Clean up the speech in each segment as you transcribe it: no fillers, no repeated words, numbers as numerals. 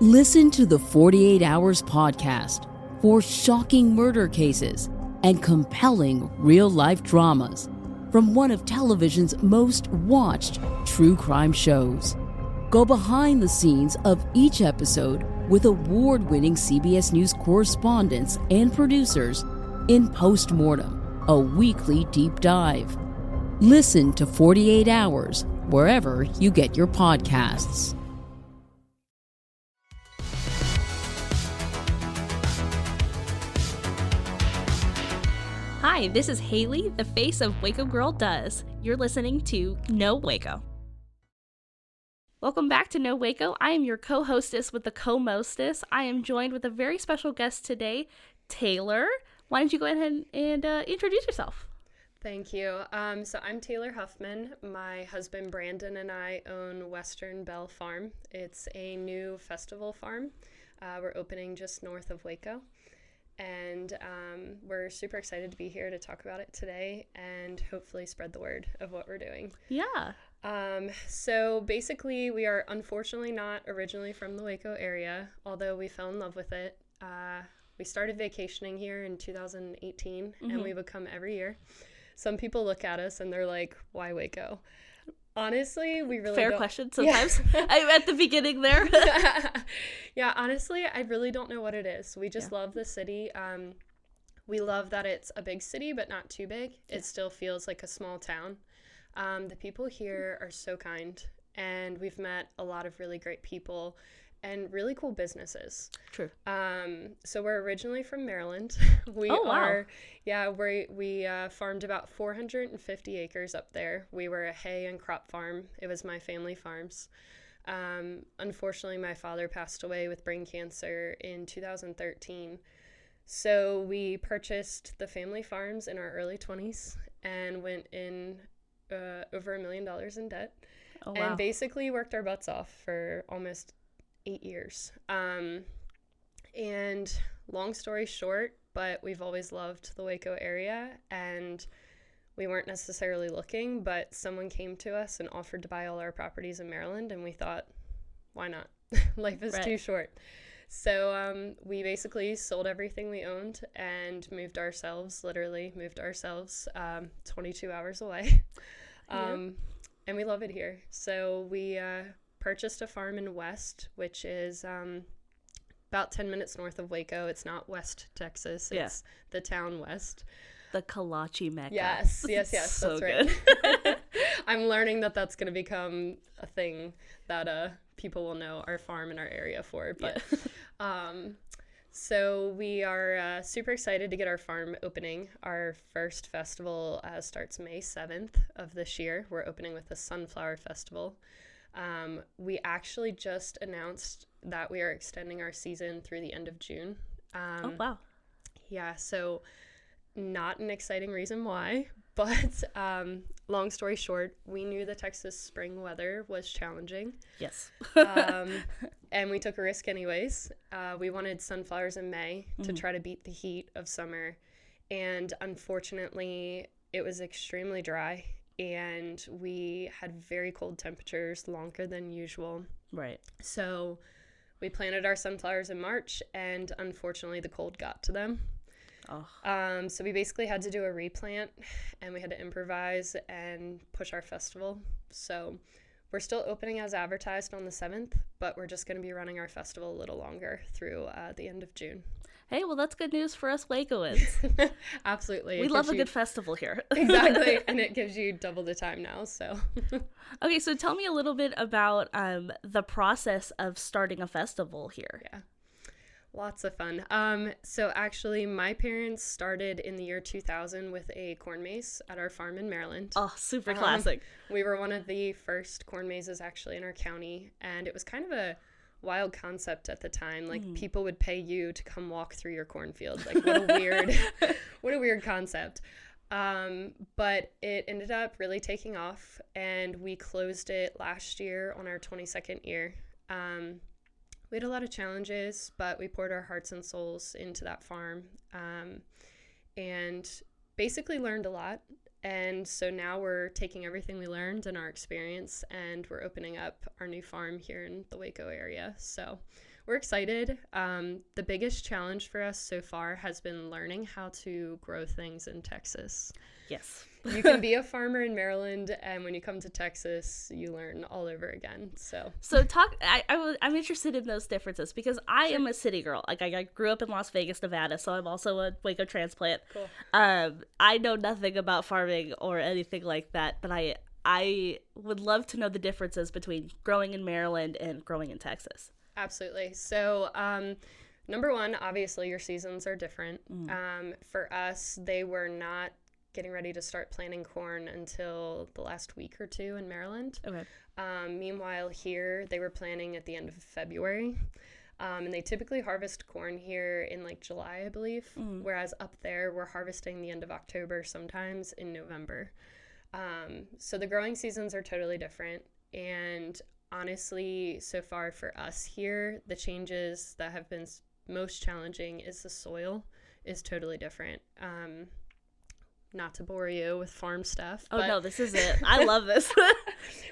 Listen to the 48 Hours podcast for shocking murder cases and compelling real-life dramas from one of television's most watched true crime shows. Go behind the scenes of each episode with award-winning CBS News correspondents and producers in Postmortem, a weekly deep dive. Listen to 48 Hours wherever you get your podcasts. Hi, this is Hailey, the face of Waco Girl Does. You're listening to No Waco. Welcome back to No Waco. I am your co-hostess with the co-mostess. I am joined with a very special guest today, Taylor. Why don't you go ahead and introduce yourself? Thank you. So I'm Taylor Huffman. My husband Brandon and I own Western Belle Farm. It's a new festival farm. We're opening just north of Waco. And we're super excited to be here to talk about it today and hopefully spread the word of what we're doing. Yeah. So basically, we are unfortunately not originally from the Waco area, although we fell in love with it. We started vacationing here in 2018, and we would come every year. Some people look at us and they're like, why Waco? Honestly, we really Fair don't... question sometimes. Yeah. I'm at the beginning there. Yeah, honestly, I really don't know what it is. We just love the city. We love that it's a big city, but not too big. It still feels like a small town. The people here are so kind, and we've met a lot of really great people and really cool businesses. True. So we're originally from Maryland. We farmed about 450 acres up there. We were a hay and crop farm. It was my family farms. Unfortunately, my father passed away with brain cancer in 2013. So we purchased the family farms in our early 20s and went in over $1 million in debt. Oh, wow. And basically worked our butts off for almost 8 years. And long story short, but we've always loved the Waco area, and we weren't necessarily looking, but someone came to us and offered to buy all our properties in Maryland, and we thought, why not? Life is too short. So we basically sold everything we owned and moved ourselves 22 hours away. And we love it here. So we purchased a farm in West, which is about 10 minutes north of Waco. It's not West Texas. It's the town West. The kolache mecca. Yes, So that's right. Good. I'm learning that that's going to become a thing that people will know our farm in our area for. But so we are super excited to get our farm opening. Our first festival starts May 7th of this year. We're opening with the Sunflower Festival. We actually just announced that we are extending our season through the end of June. Oh, wow. Yeah, so not an exciting reason why, but long story short, we knew the Texas spring weather was challenging. Yes. And we took a risk anyways. We wanted sunflowers in May to try to beat the heat of summer. And unfortunately, it was extremely dry. And we had very cold temperatures, longer than usual. Right. So we planted our sunflowers in March, and unfortunately the cold got to them. Oh. So we basically had to do a replant, and we had to improvise and push our festival. So we're still opening as advertised on the 7th, but we're just going to be running our festival a little longer through the end of June. Hey, well, that's good news for us Wacoans. Absolutely. We love a good festival here. Exactly, and it gives you double the time now, so. Okay, so tell me a little bit about the process of starting a festival here. Yeah, lots of fun. So actually, my parents started in the year 2000 with a corn maze at our farm in Maryland. Oh, super classic. We were one of the first corn mazes actually in our county, and it was kind of a wild concept at the time. Like people would pay you to come walk through your cornfield. Like what a weird concept. But it ended up really taking off, and we closed it last year on our 22nd year. We had a lot of challenges, but we poured our hearts and souls into that farm, and basically learned a lot. And so now we're taking everything we learned and our experience, and we're opening up our new farm here in the Waco area. So we're excited. The biggest challenge for us so far has been learning how to grow things in Texas. Yes. You can be a farmer in Maryland, and when you come to Texas, you learn all over again. So I'm interested in those differences because I am a city girl. Like I grew up in Las Vegas, Nevada, so I'm also a Waco transplant. Cool. I know nothing about farming or anything like that, but I would love to know the differences between growing in Maryland and growing in Texas. Absolutely. So, number one, obviously your seasons are different. For us, they were not getting ready to start planting corn until the last week or two in Maryland. Okay. Meanwhile, here they were planting at the end of February. And they typically harvest corn here in like July, I believe. Whereas up there, we're harvesting the end of October, sometimes in November. So the growing seasons are totally different. And honestly, so far for us here, the changes that have been most challenging is the soil is totally different. Not to bore you with farm stuff. Oh, no, this is it. I love this.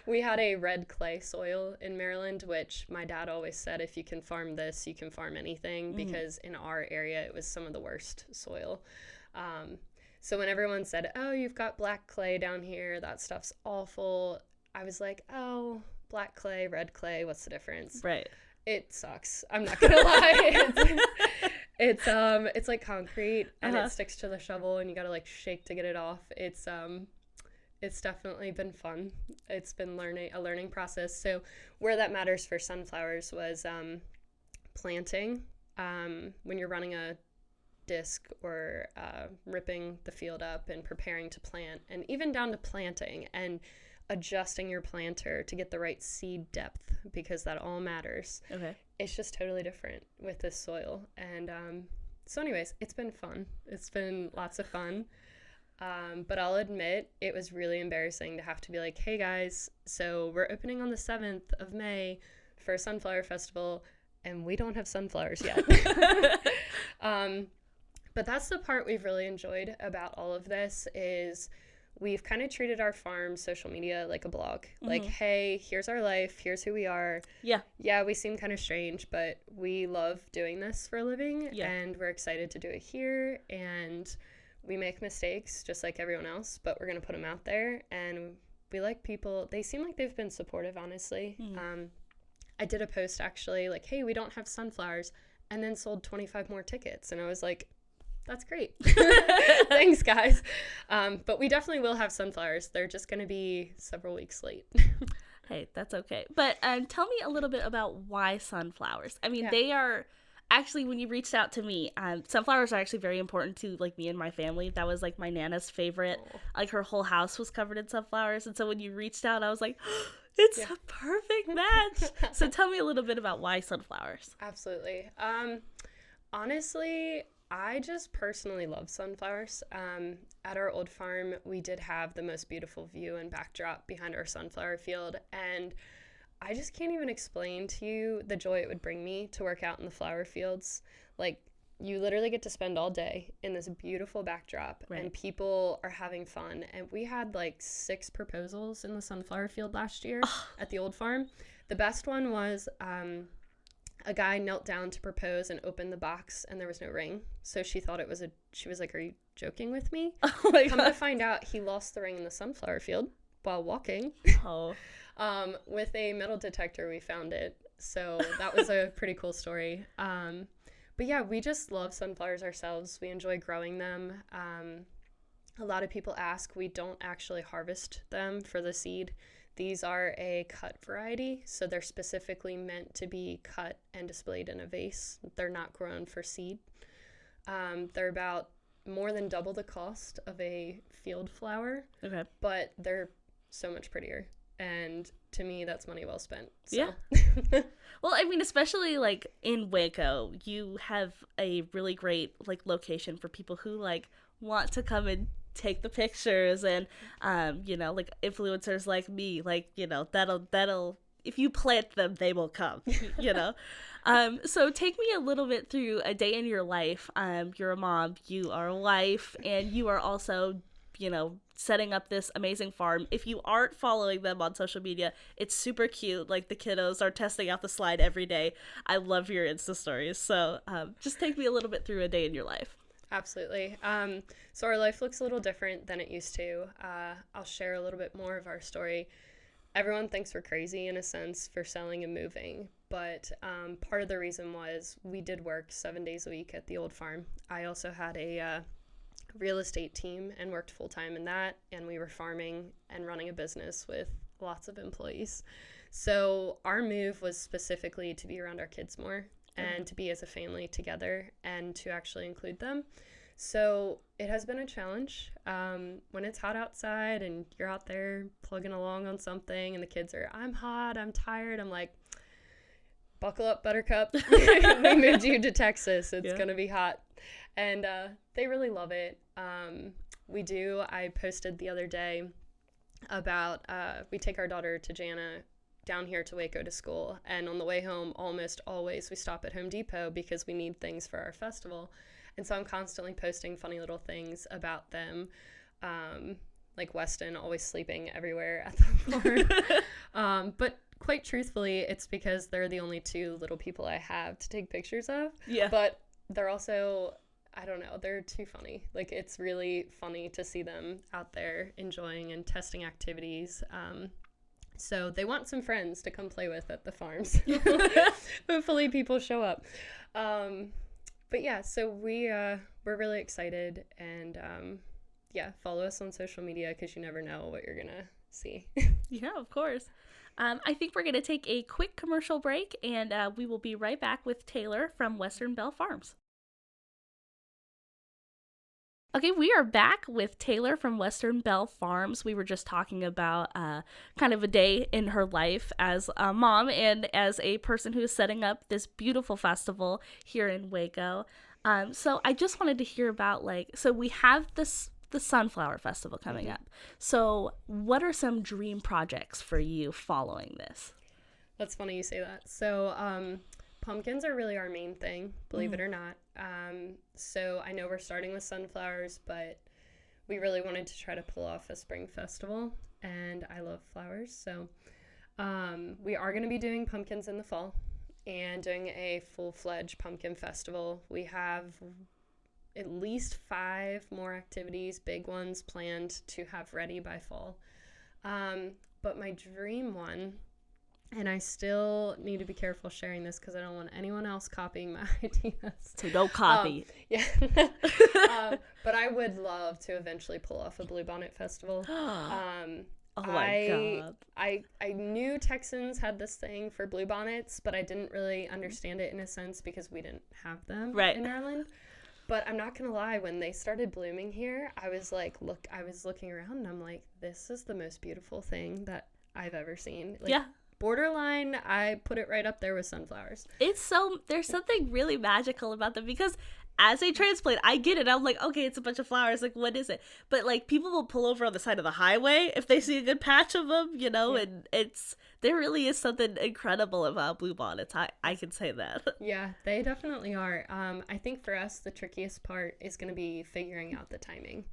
We had a red clay soil in Maryland, which my dad always said, if you can farm this, you can farm anything, because in our area, it was some of the worst soil. So when everyone said, oh, you've got black clay down here, that stuff's awful, I was like, oh, black clay, red clay, what's the difference? Right. It sucks. I'm not gonna lie. It's like concrete, and it sticks to the shovel, and you gotta like shake to get it off. It's definitely been fun. It's been a learning process. So where that matters for sunflowers was planting. When you're running a disc or ripping the field up and preparing to plant, and even down to planting and adjusting your planter to get the right seed depth, because that all matters. Okay. It's just totally different with this soil. And so anyways, it's been fun. It's been lots of fun. But I'll admit it was really embarrassing to have to be like, hey guys, so we're opening on the 7th of May for a sunflower festival, and we don't have sunflowers yet. But that's the part we've really enjoyed about all of this is we've kind of treated our farm social media like a blog. Like, hey, here's our life. Here's who we are. Yeah, we seem kind of strange, but we love doing this for a living. Yeah. And we're excited to do it here. And we make mistakes just like everyone else, but we're going to put them out there. And we like people. They seem like they've been supportive, honestly. I did a post actually like, hey, we don't have sunflowers, and then sold 25 more tickets. And I was like, that's great. Thanks, guys. But we definitely will have sunflowers. They're just going to be several weeks late. Hey, that's okay. But tell me a little bit about why sunflowers. I mean, Yeah. They are actually, when you reached out to me, sunflowers are actually very important to like me and my family. That was like my Nana's favorite. Oh. Like her whole house was covered in sunflowers. And so when you reached out, I was like, it's a perfect match. So tell me a little bit about why sunflowers. Absolutely. Honestly, I just personally love sunflowers. At our old farm, we did have the most beautiful view and backdrop behind our sunflower field, and I just can't even explain to you the joy it would bring me to work out in the flower fields. Like, you literally get to spend all day in this beautiful backdrop, and people are having fun. And we had like 6 proposals in the sunflower field last year at the old farm. The best one was a guy knelt down to propose and opened the box, and there was no ring. So she thought it was she was like, are you joking with me? Oh my Come God. to find out, he lost the ring in the sunflower field while walking. Oh. With a metal detector, we found it. So that was a pretty cool story. But yeah, we just love sunflowers ourselves. We enjoy growing them. A lot of people ask, we don't actually harvest them for the seed. These are a cut variety, so they're specifically meant to be cut and displayed in a vase. They're not grown for seed. They're about more than double the cost of a field flower, but they're so much prettier. And to me, that's money well spent. So. Yeah. Well, I mean, especially like in Waco, you have a really great like location for people who like want to come and take the pictures, and you know, like influencers like me, like, you know, that'll if you plant them, they will come. You know. So take me a little bit through a day in your life. You're a mom, you are a wife, and you are also setting up this amazing farm. If you aren't following them on social media, it's super cute. Like, the kiddos are testing out the slide every day. I love your Insta stories. So just take me a little bit through a day in your life. Absolutely. So our life looks a little different than it used to. I'll share a little bit more of our story. Everyone thinks we're crazy in a sense for selling and moving, but part of the reason was we did work 7 days a week at the old farm. I also had a real estate team and worked full-time in that, and we were farming and running a business with lots of employees. So our move was specifically to be around our kids more and to be as a family together and to actually include them. So it has been a challenge. When it's hot outside and you're out there plugging along on something and the kids are, I'm hot, I'm tired, I'm like, buckle up, Buttercup. We moved you to Texas. It's going to be hot. And they really love it. I posted the other day about we take our daughter to Jana down here to Waco to school. And on the way home, almost always we stop at Home Depot because we need things for our festival. And so I'm constantly posting funny little things about them, like Weston always sleeping everywhere at the farm. But quite truthfully, it's because they're the only two little people I have to take pictures of. Yeah. But they're also, I don't know, they're too funny. Like, it's really funny to see them out there enjoying and testing activities. So they want some friends to come play with at the farms. Hopefully people show up. But yeah, so we're really excited, and follow us on social media because you never know what you're gonna see. Yeah, of course. I think we're gonna take a quick commercial break, and we will be right back with Taylor from Western Belle Farms. Okay, we are back with Taylor from Western Belle Farms. We were just talking about kind of a day in her life as a mom and as a person who's setting up this beautiful festival here in Waco. So I just wanted to hear about, so we have the Sunflower Festival coming up. So what are some dream projects for you following this? That's funny you say that. So pumpkins are really our main thing, believe it or not. So I know we're starting with sunflowers, but we really wanted to try to pull off a spring festival, and I love flowers. So we are going to be doing pumpkins in the fall and doing a full-fledged pumpkin festival. We have at least 5 more activities, big ones, planned to have ready by fall. But my dream one, and I still need to be careful sharing this because I don't want anyone else copying my ideas. So don't copy. But I would love to eventually pull off a Bluebonnet Festival. Oh my God. I knew Texans had this thing for bluebonnets, but I didn't really understand it in a sense because we didn't have them in Maryland. But I'm not going to lie, when they started blooming here, I was like, I was looking around and I'm like, this is the most beautiful thing that I've ever seen. Borderline, I put it right up there with sunflowers. There's something really magical about them because as a transplant, I get it. I'm like, okay, it's a bunch of flowers. Like, what is it? But people will pull over on the side of the highway if they see a good patch of them, and there really is something incredible about bluebonnets. I can say that. Yeah, they definitely are. I think for us, the trickiest part is going to be figuring out the timing.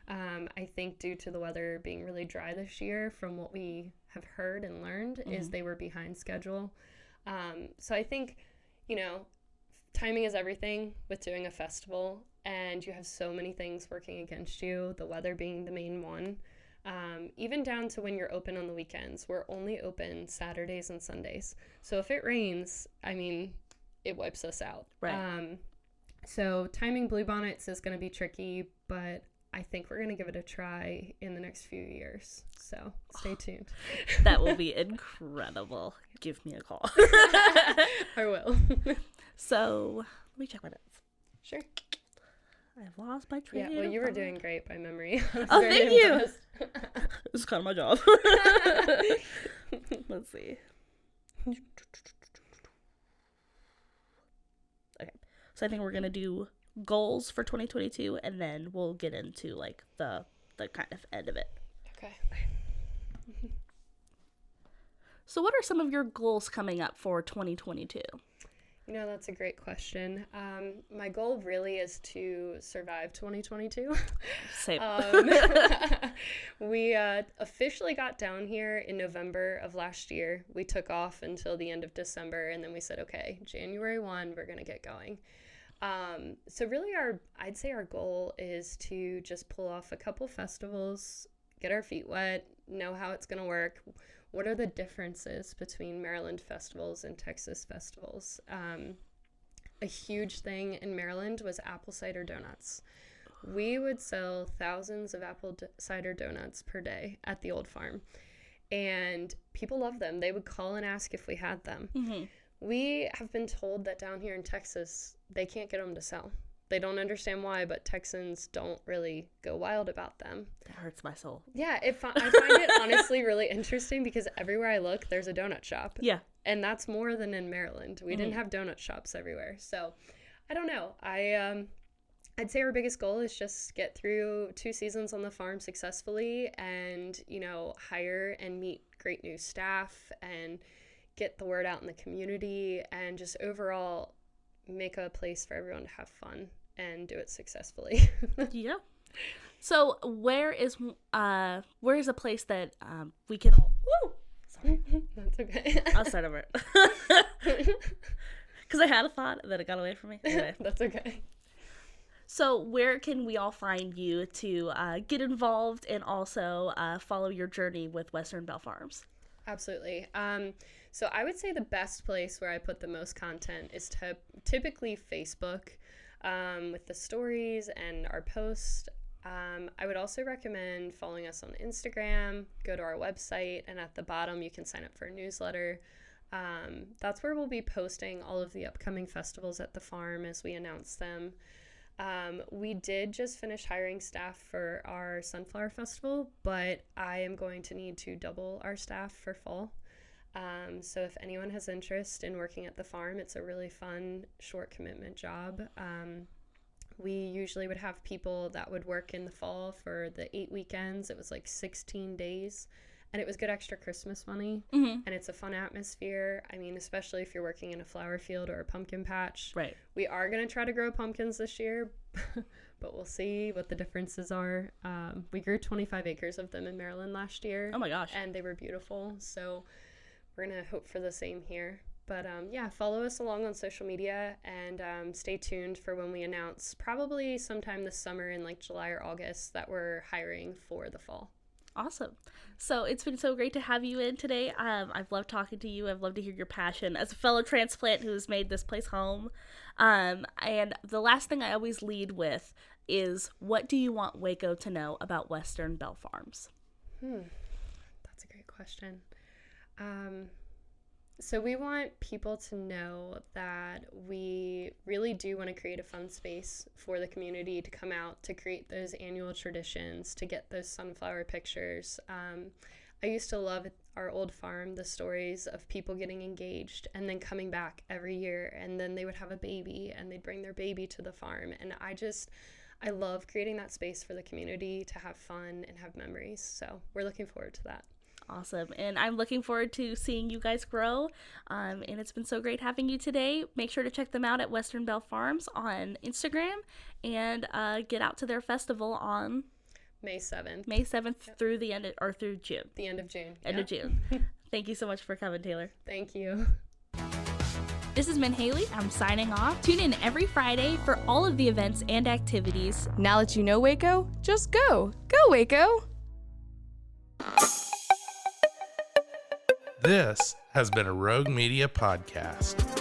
I think due to the weather being really dry this year, from what we have heard and learned, is they were behind schedule. So I think, timing is everything with doing a festival, and you have so many things working against you, the weather being the main one. Even down to when you're open on the weekends. We're only open Saturdays and Sundays. So if it rains, it wipes us out. Right. So timing bluebonnets is going to be tricky, but I think we're going to give it a try in the next few years. So stay tuned. That will be incredible. Give me a call. I will. So let me check my notes. Sure. I've lost my train. Yeah, well, you were doing great by memory. Oh, thank you. This is kind of my job. Let's see. Okay, so I think we're gonna do goals for 2022, and then we'll get into the kind of end of it. Okay. So what are some of your goals coming up for 2022? That's a great question. My goal really is to survive 2022. Same. We officially got down here in November of last year. We took off until the end of December, and then we said, okay, January 1, we're going to get going. So really I'd say our goal is to just pull off a couple festivals, get our feet wet, know how it's going to work. What are the differences between Maryland festivals and Texas festivals? A huge thing in Maryland was apple cider donuts. We would sell thousands of cider donuts per day at the old farm, and people loved them. They would call and ask if we had them. Mm-hmm. We have been told that down here in Texas, they can't get them to sell. They don't understand why, but Texans don't really go wild about them. That hurts my soul. Yeah, I find it honestly really interesting because everywhere I look, there's a donut shop. Yeah. And that's more than in Maryland. We didn't have donut shops everywhere. So, I don't know. I'd say our biggest goal is just get through 2 seasons on the farm successfully and, hire and meet great new staff and get the word out in the community and just overall make a place for everyone to have fun and do it successfully. Yeah. So where is a place that we can all... Woo! Sorry. That's okay. I'll start over. Because I had a thought and then it got away from me. Anyway. That's okay. So where can we all find you to get involved and also follow your journey with Western Belle Farms? Absolutely. So I would say the best place where I put the most content is typically Facebook with the stories and our posts. I would also recommend following us on Instagram, go to our website, and at the bottom you can sign up for a newsletter. That's where we'll be posting all of the upcoming festivals at the farm as we announce them. We did just finish hiring staff for our Sunflower Festival, but I am going to need to double our staff for fall. So if anyone has interest in working at the farm, it's a really fun, short commitment job. We usually would have people that would work in the fall for the 8 weekends. It was like 16 days. And it was good extra Christmas money. Mm-hmm. And it's a fun atmosphere. I mean, especially if you're working in a flower field or a pumpkin patch. Right. We are going to try to grow pumpkins this year, but we'll see what the differences are. We grew 25 acres of them in Maryland last year. Oh my gosh. And they were beautiful. So we're going to hope for the same here. But yeah, follow us along on social media and stay tuned for when we announce probably sometime this summer in like July or August that we're hiring for the fall. Awesome. So it's been so great to have you in today. I've loved talking to you. I've loved to hear your passion as a fellow transplant who's made this place home. And the last thing I always lead with is, what do you want Waco to know about Western Belle Farms? That's a great question. So we want people to know that we really do want to create a fun space for the community to come out, to create those annual traditions, to get those sunflower pictures. I used to love at our old farm the stories of people getting engaged and then coming back every year, and then they would have a baby and they'd bring their baby to the farm. And I love creating that space for the community to have fun and have memories. So we're looking forward to that. Awesome. And I'm looking forward to seeing you guys grow. And it's been so great having you today. Make sure to check them out at Western Belle Farms on Instagram and get out to their festival on May 7th. May 7th through the end of, or through June. The end of June. End of June. Thank you so much for coming, Taylor. Thank you. This has been Hailey. I'm signing off. Tune in every Friday for all of the events and activities. Now that you know Waco, just go. Go, Waco! This has been a Rogue Media podcast.